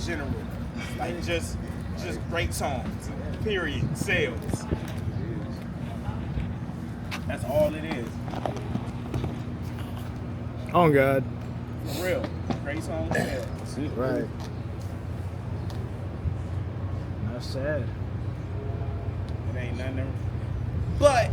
in general. Like just great songs. Period. Sales. That's all it is. Oh God. For real. Great songs. Sales. Right. That's sad. It ain't nothing. But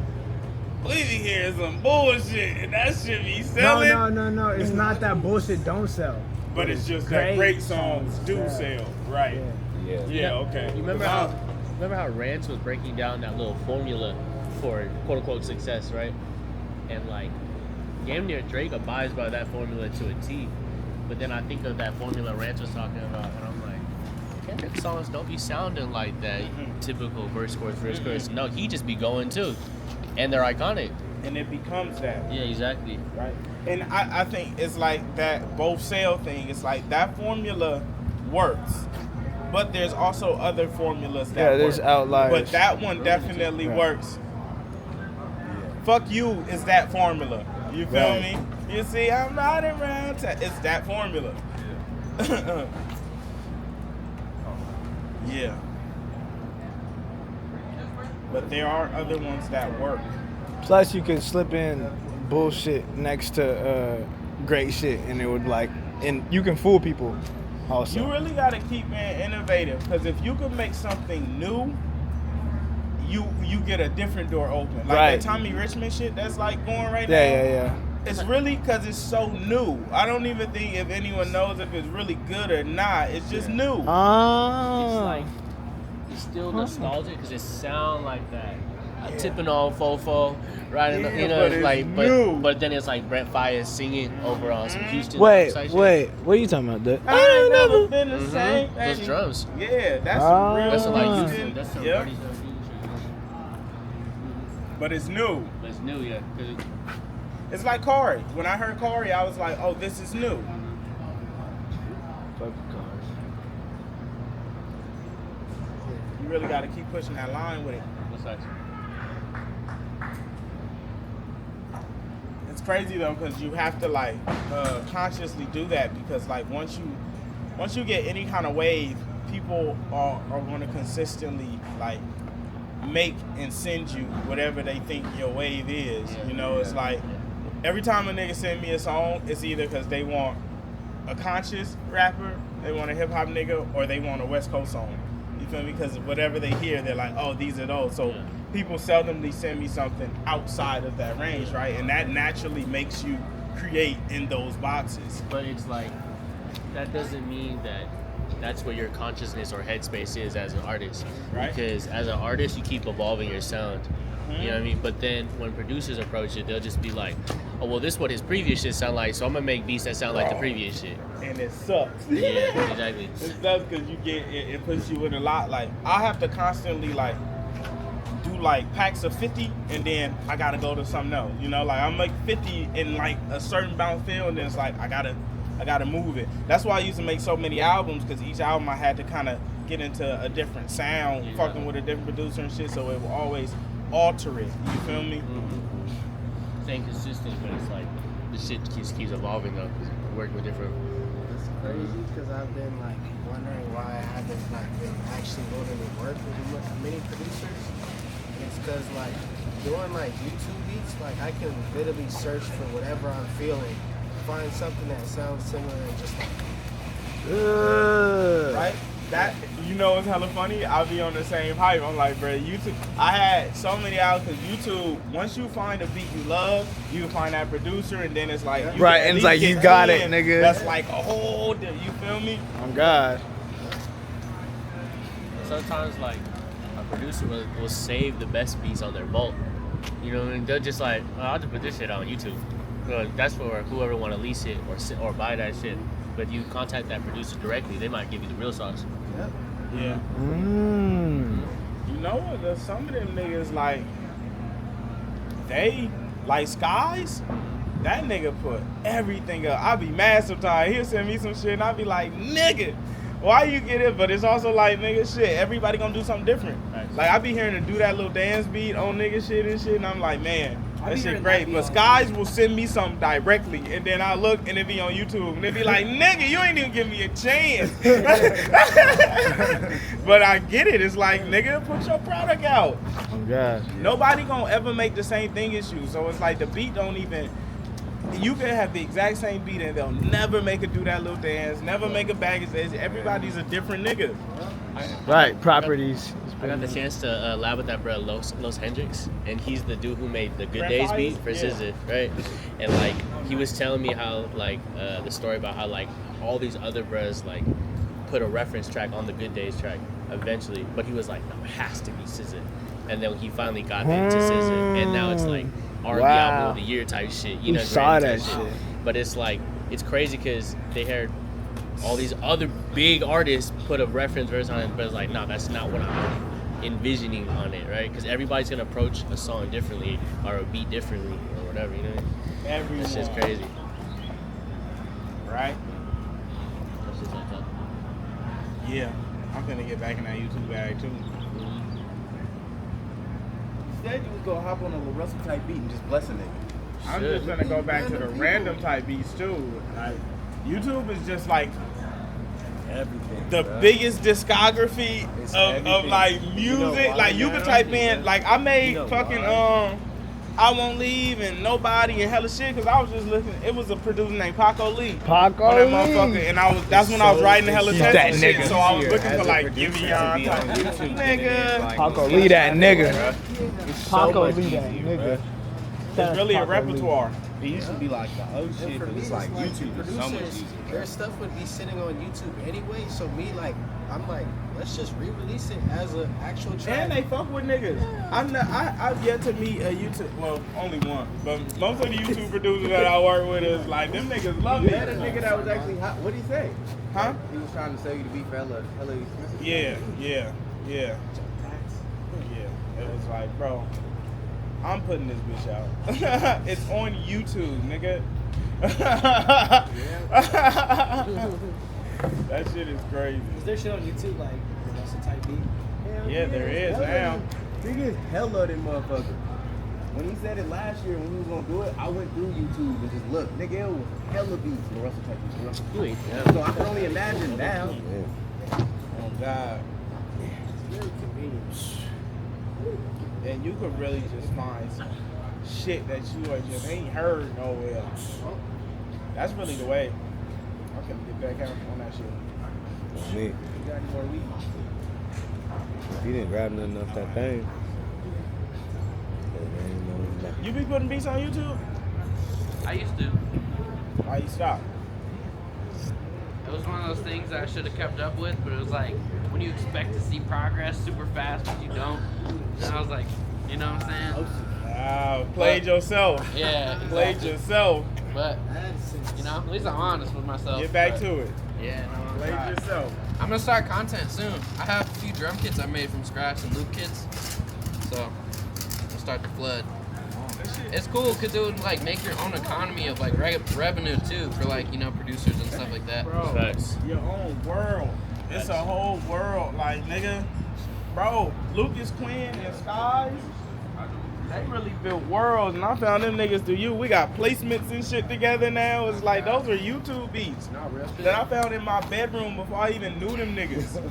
we be hearing some bullshit, and that shit be selling. No. It's not that bullshit don't sell. But it's just that great songs do sell. Right. Yeah. Okay. You remember how Rance was breaking down that little formula for quote unquote success, right? And like, damn near Drake abides by that formula to a T. But then I think of that formula Rance was talking about, and I'm like, Kendrick songs don't be sounding like that typical verse chorus. No, he just be going too, and they're iconic. And it becomes that. Yeah, exactly. Right. And I think it's like that both sale thing. It's like that formula works, but there's also other formulas that work. There's outliers. But that one definitely works. Fuck you is that formula. You feel me? You see, I'm riding around. It's that formula. Yeah. But there are other ones that work. Plus, you can slip in bullshit next to great shit, and it would like, and you can fool people. Also, you really gotta keep being innovative, because if you can make something new, you get a different door open. Like that Tommy Richmond shit that's like going right now. Yeah. It's really because it's so new. I don't even think if anyone knows if it's really good or not. It's just new. It's like, it's still nostalgic because it sound like that. Tipping on Fofo, right? Yeah, You know, but it's like, new. but then it's like Brent Faiyaz singing over on some Houston. Wait, shit. what are you talking about? That I ain't never been the same. Those drums. Yeah, that's some real. That's some like music. Houston. That's some Yep. dirty stuff. But it's new. But it's new, yeah. It's like Corey. When I heard Corey, I was like, oh, this is new. You really got to keep pushing that line with it. What's that? It's crazy though, because you have to like consciously do that, because like once you get any kind of wave, people are going to consistently like make and send you whatever they think your wave is. It's like every time a nigga send me a song, it's either because they want a conscious rapper, they want a hip hop nigga, or they want a West Coast song. You feel me? Because whatever they hear, they're like, oh, these are those. So people seldomly send me something outside of that range, right? And that naturally makes you create in those boxes. But it's like, that doesn't mean that that's where your consciousness or headspace is as an artist. Right. Because as an artist, you keep evolving your sound. You know what I mean? But then when producers approach it, they'll just be like, oh, well, this is what his previous shit sound like, so I'm going to make beats that sound like the previous shit. And it sucks. Yeah, exactly. It sucks because you get it puts you in a lot. Like, I have to constantly like do like packs of 50, and then I gotta go to something else. Like I'm like 50 in like a certain bounce feel, and then it's like I gotta move it. That's why I used to make so many albums, because each album I had to kind of get into a different sound, fucking with a different producer and shit, so it will always alter it. You feel me? Staying consistent, but it's like the shit just keeps evolving though, because we're working with different. It's crazy because I've been like wondering why I haven't like been actually willing to work with many producers. It's because like doing like YouTube beats, like I can literally search for whatever I'm feeling, find something that sounds similar, and just like right? That it's hella funny. I'll be on the same hype. I'm like, bro, YouTube. I had so many out because YouTube. Once you find a beat you love, you can find that producer, and then it's like and it's like you got it, nigga. That's like a whole. You feel me? Oh God. Sometimes like a producer will save the best beats on their vault. You know what I mean? They'll just like, oh, I'll just put this shit on YouTube. That's for whoever want to lease it or buy that shit. But if you contact that producer directly, they might give you the real sauce. Yep. Yeah. You know what? There's some of them niggas like they like Skies. That nigga put everything up. I be mad sometimes. He'll send me some shit and I be like, nigga, why you get it? But it's also like, nigga, shit, everybody gonna do something different. Right. Like I be hearing to do that little dance beat on nigga shit and shit, and I'm like, man, That shit great. But Skies will send me something directly, and then I look, and it be on YouTube, and they be like, nigga, you ain't even give me a chance. But I get it. It's like, nigga, put your product out. Oh God. Nobody gonna ever make the same thing as you. So it's like the beat don't even. You can have the exact same beat, and they'll never make it do that little dance, never make a baggage dance. Everybody's a different nigga. Right, properties. I got the chance to lab with that bro, Los Hendrix, and he's the dude who made the Good Days beat for SZA, right? And like he was telling me how like the story about how like all these other bros like put a reference track on the Good Days track eventually, but he was like, no, it has to be SZA. And then he finally got into SZA, and now it's like R&B album of the year type shit. You know, saw that shit. But it's like it's crazy because they heard all these other big artists put a reference verse on it, but it's like, no, that's not what I'm envisioning on it, right? Because everybody's gonna approach a song differently or a beat differently or whatever, you know? Everyone. That's just crazy. Right? That's just like that. Yeah. I'm gonna get back in that YouTube bag too. Instead, you would go hop on a LaRussell type beat and just bless a nigga. I'm just gonna go back to the random type beats too. Like, YouTube is just like Everything. the bro. biggest discography of like music. You know why like you now? could type in like I made You know fucking why? I Won't Leave and Nobody and hella shit because I was just listening. It was a producer named Paco Lee. Paco on that Lee. motherfucker, and that's when I was writing the hella He's text that and shit. nigga. So I was looking As for a like producer give me to y'all be on type YouTube, nigga. like, Paco Lee that nigga. It's so Paco much Lee that easier, nigga. bro. It's really a Paco Lee. repertoire. It used to be like the oh And shit, for but me, it's like the YouTube is so much producers, easier. their stuff would be sitting on YouTube anyway. So me, like, I'm like, let's just re-release it as an actual track. And they fuck with niggas. I've yet to meet a YouTube, well, only one, but most of the YouTube producers that I work with is like, them niggas love You me. had a nigga that was actually hot. What did he say? Huh? He was trying to sell you to be for hella expensive. Yeah. It was like, bro, I'm putting this bitch out. It's on YouTube, nigga. That shit is crazy. Is there shit on YouTube like LaRussell type beat? Yeah, there is now. Nigga is hella them motherfucker. When he said it last year when he was gonna do it, I went through YouTube and just looked. Nigga, it was hella beats. LaRussell type beats. LaRussell. You ain't So I can only imagine now. Oh God. It's very convenient. And you could really just find some shit that you just ain't heard nowhere. That's really the way. I'm gonna get back out on that shit. Me. You got any more weed? He didn't grab nothing off that thing. You be putting beats on YouTube? I used to. Why you stop? It was one of those things that I should have kept up with, but it was like when you expect to see progress super fast, but you don't. And I was like, you know what I'm saying? Played yourself. Yeah, Played exactly. yourself. But you know, at least I'm honest with myself. Get back but, to it. Yeah, no, I'm Played trying. yourself. I'm gonna start content soon. I have a few drum kits I made from scratch and loop kits, so I'm gonna start the flood. It's cool because it would like make your own economy of like revenue too for like producers and stuff like that. Bro, Facts. your own world. It's a whole world. Like, nigga, bro, Lucas Quinn and Skies, they really built worlds. And I found them niggas through you. We got placements and shit together now. It's like, those are YouTube beats that I found in my bedroom before I even knew them niggas.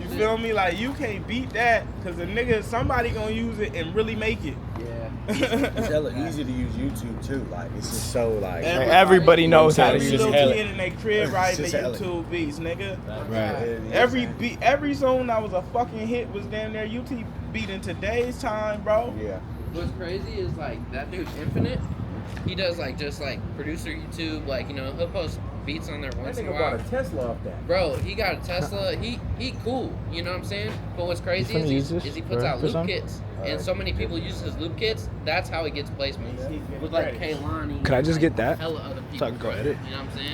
You feel me? Like, you can't beat that because a nigga, somebody gonna use it and really make it. It's hella easy to use YouTube too. Like it's just so like Everybody knows how to Every use little it. kid in their crib writing It's the just YouTube beats, nigga. right. Every song that was a fucking hit was damn near YouTube beat in today's time, bro. Yeah. What's crazy is like that dude Infinite. He does like just like producer YouTube, like he'll post beats on there That once in a nigga while. bought a Tesla off that. Bro, he got a Tesla. He cool. You know what I'm saying? But what's crazy You finna use is this he puts for- out for loop some? kits, and so many people use his loop kits. That's how he gets placements with like Kaylani. Could I just get that? Hella other people. So I can go edit? You know what I'm saying?